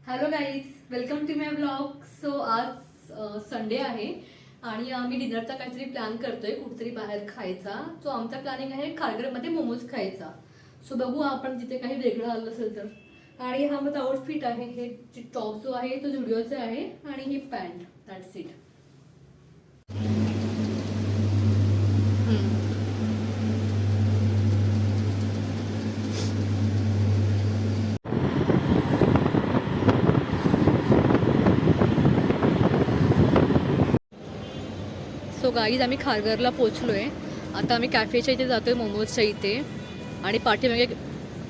Hello guys, welcome to my blog. So आज Sunday आहे आणि आम्ही डिनरचा काहीतरी प्लॅन करतोय, कुठेतरी बाहेर खायचा. सो आमचा प्लॅनिंग आहे खारघरमध्ये मोमोज खायचा. सो बघू आपण तिथे काही वेगळं आलं असेल तर. आणि हा माझा आउटफिट आहे, हे टॉप जो आहे तो जुडिओचा आहे आणि ही pant. That's it. So guys, आम्ही खारघरला पोचलोय. आता आम्ही कॅफेच्या इथे जातोय, मोमोजच्या इथे. आणि पाठीमागे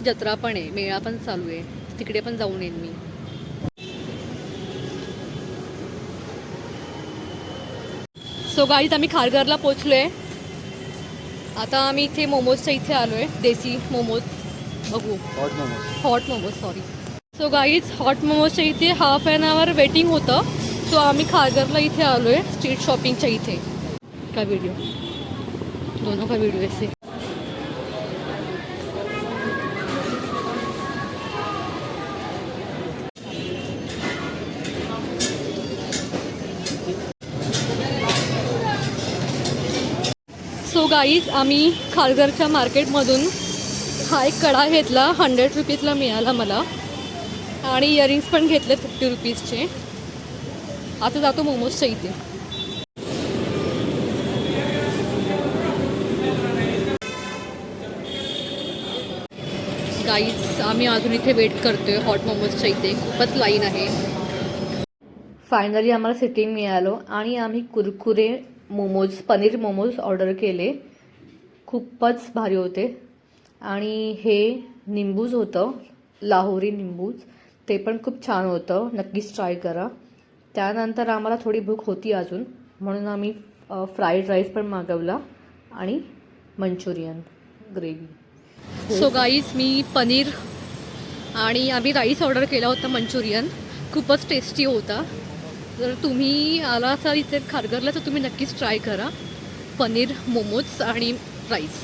जत्रा पण आहे, मेळा पण चालू आहे, तिकडे पण जाऊन येईन मी. सो गाईज, आम्ही खारघरला पोचलोय. आता आम्ही इथे मोमोजच्या इथे आलोय, देसी मोमोज बघू. Hot momos sorry. So guys, hot मोमोजच्या इथे हाफ ॲन आवर वेटिंग होतं. सो आम्ही खारघरला इथे आलोय, स्ट्रीट शॉपिंगच्या इथे. का व्हिडिओ दोनों का व्हिडिओ ऐसे. सो गाईज, आम्ही खारघरच्या मार्केटमधून हा एक कडा घेतला, 100 रुपीजला मिळाला मला. आणि इयरिंग्स पण घेतले 50 रुपीजचे. आता जातो मोमोजच्या इथे. गाईज, आम्ही अजून इथे वेट करतोय हॉट मोमोजच्या इथे, खूपच लाईन आहे. फायनली आम्हाला सिटिंग मिळालं आणि आम्ही कुरकुरे मोमोज, पनीर मोमोज ऑर्डर केले. खूपच भारी होते. आणि हे निंबूज होतं, लाहोरी निंबूज, ते पण खूप छान होतं, नक्कीच ट्राय करा. त्यानंतर आम्हाला थोडी भूक होती अजून, म्हणून आम्ही फ्राईड राईस पण मागवला आणि मंचुरियन ग्रेव्ही. सो गाईज, मी पनीर आणि आम्ही राईस ऑर्डर केला होता, मंचुरियन. खूपच टेस्टी होता. जर तुम्ही आला असाल इथे खारघरला तर तुम्ही नक्कीच ट्राय करा पनीर मोमोज आणि राईस.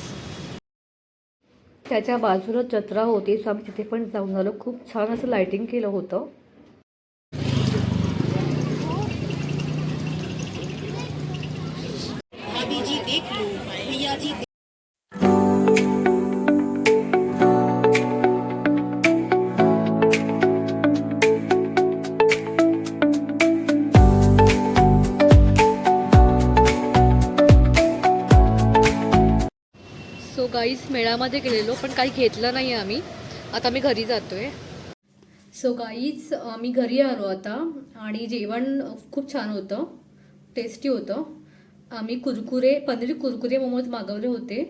त्याच्या बाजूला जत्रा होती, सो आम्ही तिथे पण जाऊन आलो. खूप छान असं लाइटिंग केलं होतं. सो गाईज, मेळामध्ये गेलेलो पण काही घेतलं नाही आम्ही. आता आम्ही घरी जातोय. सो गाईज, आम्ही घरी आलो आता आणि जेवण खूप छान होतं, टेस्टी होतं. आम्ही पनीर कुरकुरे मोमोज मागवले होते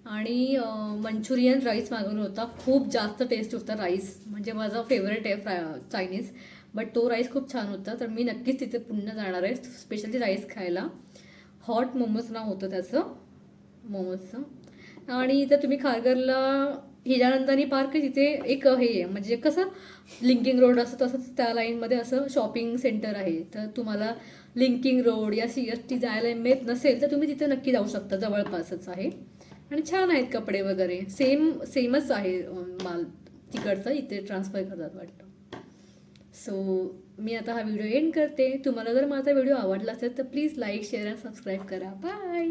आणि मंचुरियन राईस मागवला होता. खूप जास्त टेस्ट होता राईस, म्हणजे माझा फेवरेट आहे चायनीज. बट तो राईस खूप छान होता, तर मी नक्कीच तिथे पुन्हा जाणार आहे स्पेशली राईस खायला. हॉट मोमोज नाव होतं त्याचं मोमोजचं. आणि इथं तुम्ही खारघरला हिरानंदानी पार्क तिथे एक हे आहे, म्हणजे कसं लिंकिंग रोड असं तसंच त्या लाईनमध्ये असं शॉपिंग सेंटर आहे. तर तुम्हाला लिंकिंग रोड या CST जायला मिळत नसेल तर तुम्ही तिथे नक्की जाऊ शकता, जवळपासच आहे. आणि छान आहेत कपडे वगैरे, सेमच आहे माल तिकडचा, इथे ट्रान्सफर करतात वाटतं. सो मी आता हा व्हिडिओ एंड करते. तुम्हाला जर माझा व्हिडिओ आवडला असेल तर प्लीज लाईक, शेअर आणि सबस्क्राईब करा. बाय.